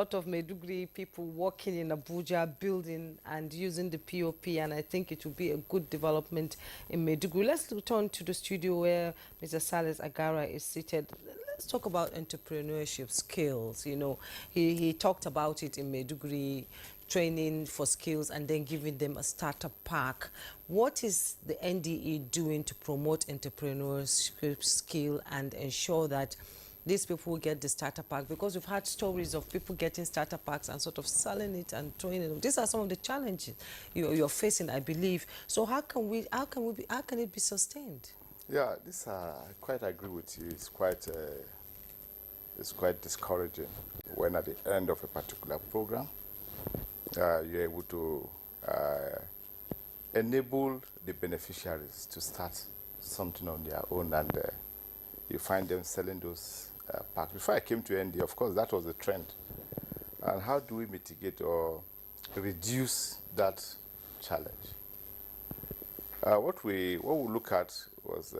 lot of Maiduguri people working in Abuja, building and using the POP, and I think it will be a good development in Maiduguri. Let's return to the studio where Mr. Salis Agara is seated. Let's talk about entrepreneurship skills. You know, he talked about it in Maiduguri, training for skills and then giving them a startup pack. What is the NDE doing to promote entrepreneurship skill and ensure that these people get the starter pack? Because we've had stories of people getting starter packs and sort of selling it and throwing it. These are some of the challenges you're facing, I believe. So how can it be sustained? Yeah, this I quite agree with you. It's quite discouraging when at the end of a particular program you're able to enable the beneficiaries to start something on their own, and you find them selling those packs. Before I came to ND, of course, that was the trend. And how do we mitigate or reduce that challenge? What we look at was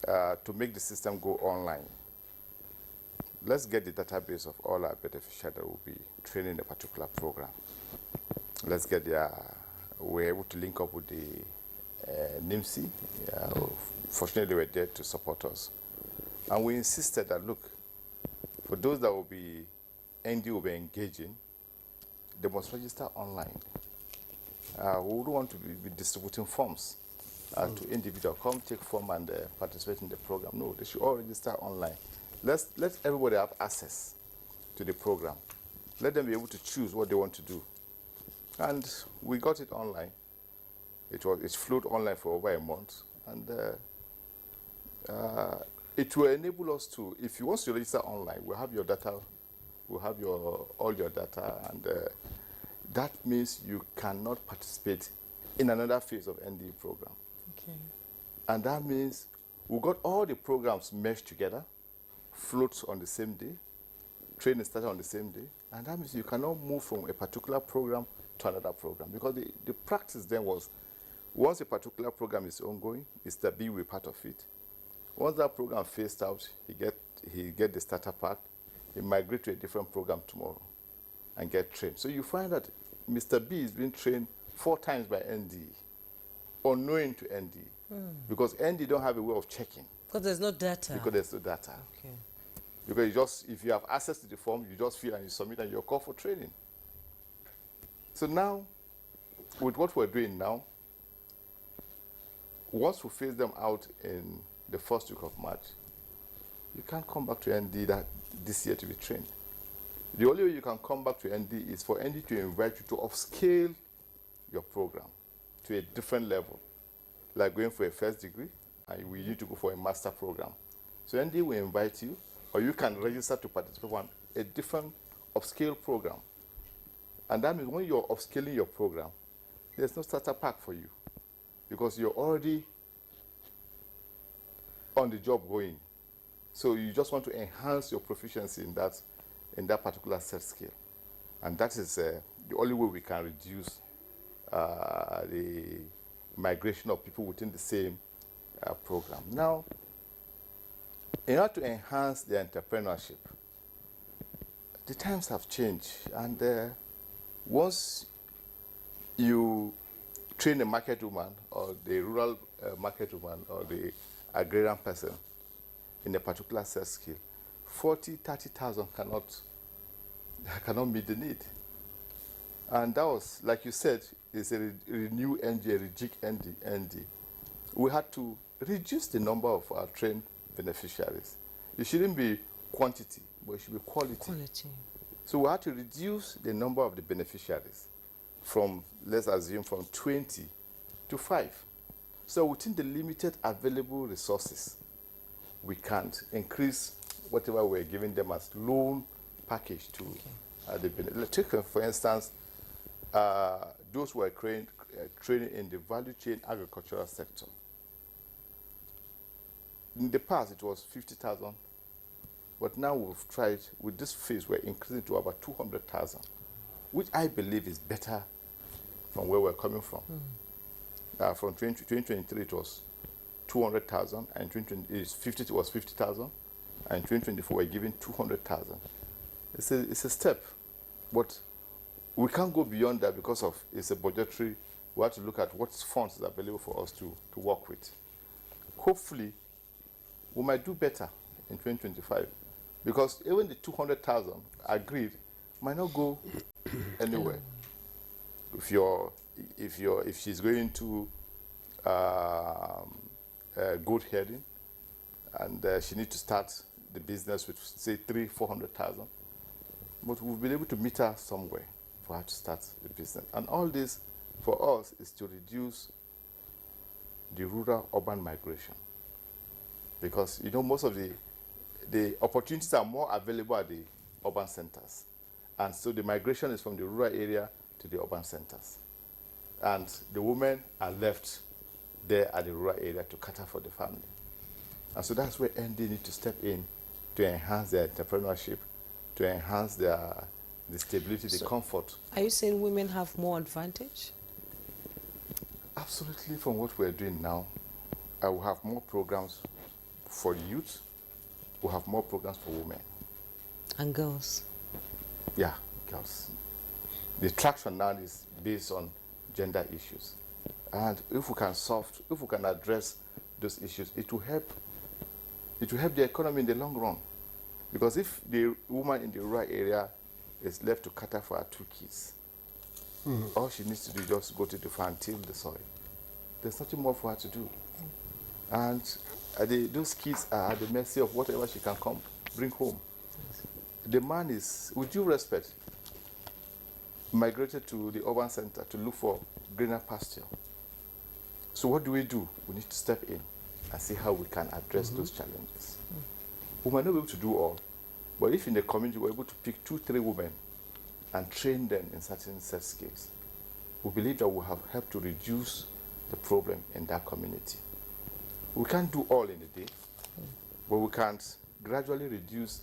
to make the system go online. Let's get the database of all our beneficiaries that will be training a particular program. Let's get we're able to link up with the NIMSI. Fortunately, they were there to support us. And we insisted that, look, for those that will be ND will be engaging, they must register online. We would want to be distributing forms to individuals. Come take form and participate in the program. No, they should all register online. Let everybody have access to the program. Let them be able to choose what they want to do. And we got it online. It flowed online for over a month, and it will enable us to, if you want to register online, we'll have your data, we'll have all your data, and that means you cannot participate in another phase of NDE program. Okay. And that means we got all the programs meshed together, floats on the same day, training started on the same day, and that means you cannot move from a particular program to another program, because the practice then was, once a particular program is ongoing, Mr. B will be part of it. Once that program phased out, he get the starter pack, he migrate to a different program tomorrow and get trained. So you find that Mr. B is being trained 4 times by NDE, unknowing to NDE, because NDE don't have a way of checking. Because there's no data. Because there's no data. Okay. Because if you have access to the form, you just fill and you submit and you're called for training. So now, with what we're doing now, once we phase them out in the first week of March, you can't come back to ND this year to be trained. The only way you can come back to ND is for ND to invite you to upscale your program to a different level, like going for a first degree, and we need to go for a master program. So ND will invite you, or you can register to participate in a different upscale program. And that means when you're upscaling your program, there's no starter pack for you, because you're already on the job going. So you just want to enhance your proficiency in that particular set skill. And that is the only way we can reduce the migration of people within the same program. Now, in order to enhance the entrepreneurship, the times have changed, and once you train a market woman or the rural market woman or the agrarian person in a particular set skill, 40,000, 30,000 cannot meet the need. And that was, like you said, it's a renew ND, a reject ND. We had to reduce the number of our trained beneficiaries. It shouldn't be quantity, but it should be quality. So we had to reduce the number of the beneficiaries from, let's assume, from 20 to 5. So within the limited available resources, we can't increase whatever we're giving them as loan package to the beneficiaries. Take, for instance, those who are training in the value chain agricultural sector. In the past, it was 50,000, but now we've tried, with this phase, we're increasing to about 200,000, which I believe is better from where we're coming from. From 2023, it was 200,000, and 2020 it was 50,000, and 2024 we're giving 200,000. it's a step, but we can't go beyond that because of it's a budgetary. We have to look at what funds is available for us to work with. Hopefully, we might do better in 2025, because even the 200,000 agreed might not go anywhere. If she's going to goat herding, and she needs to start the business with say 300,000-400,000, but we'll be able to meet her somewhere for her to start the business. And all this for us is to reduce the rural-urban migration, because most of the opportunities are more available at the urban centers, and so the migration is from the rural area to the urban centers, and the women are left there at the rural area to cater for the family. And so that's where NDE need to step in to enhance their entrepreneurship, to enhance the stability, the comfort. Are you saying women have more advantage? Absolutely. From what we're doing now, I will have more programs for youth. We'll have more programs for women. And girls? Yeah, girls. The traction now is based on gender issues. And if we can address those issues, it will help the economy in the long run. Because if the woman in the rural area is left to cater for her 2 kids, all she needs to do is just go to the farm and till the soil. There's nothing more for her to do. And those kids are at the mercy of whatever she can bring home. The man is, with due respect, migrated to the urban center to look for greener pasture. So what do? We need to step in and see how we can address those challenges. We might not be able to do all, but if in the community we're able to pick 2-3 women and train them in certain set skills, we believe that will have helped to reduce the problem in that community. We can't do all in a day, but we can gradually reduce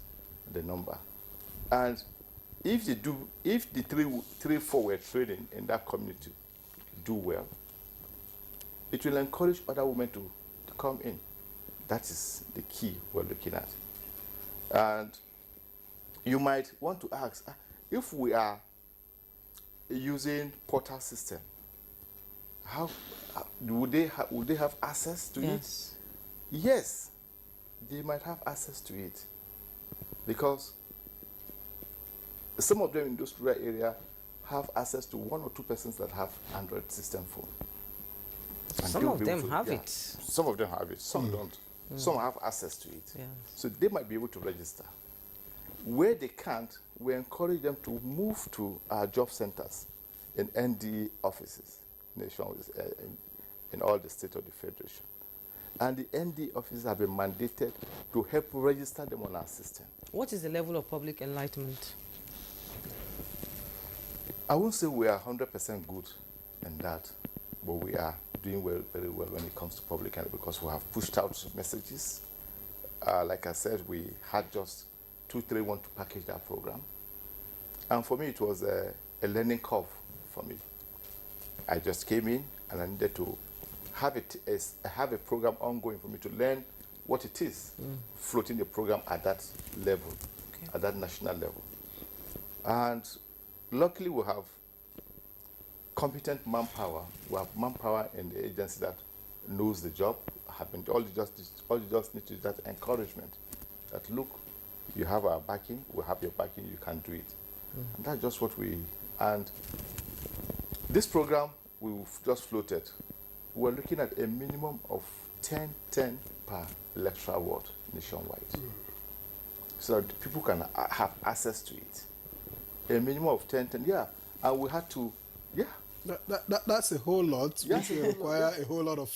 the number. And if the 3-4 we're training in that community do well, it will encourage other women to come in. That is the key we're looking at. And you might want to ask, if we are using portal system, how would they have access to it? Yes, they might have access to it, because some of them in those rural areas have access to 1 or 2 persons that have Android system phone. Some of them have it. Some of them have it. Some don't. Some have access to it. So they might be able to register. Where they can't, we encourage them to move to our job centers in NDE offices in all the states of the Federation. And the NDE offices have been mandated to help register them on our system. What is the level of public enlightenment? I won't say we are 100% good in that, but we are doing very well when it comes to public health, because we have pushed out messages. Like I said, we had just 2-3 want to package that program. And for me, it was a learning curve for me. I just came in and I needed to have a program ongoing for me to learn what it is, floating the program at that level, at that national level. And luckily, we have competent manpower. We have manpower in the agency that knows the job. All you just need to do that encouragement. That look, you have our backing, we have your backing, you can do it. And that's just what and this program we've just floated, we're looking at a minimum of 10 per electoral ward nationwide. So that people can have access to it. A minimum of 10, and we had to, That's a whole lot, which will require a whole lot of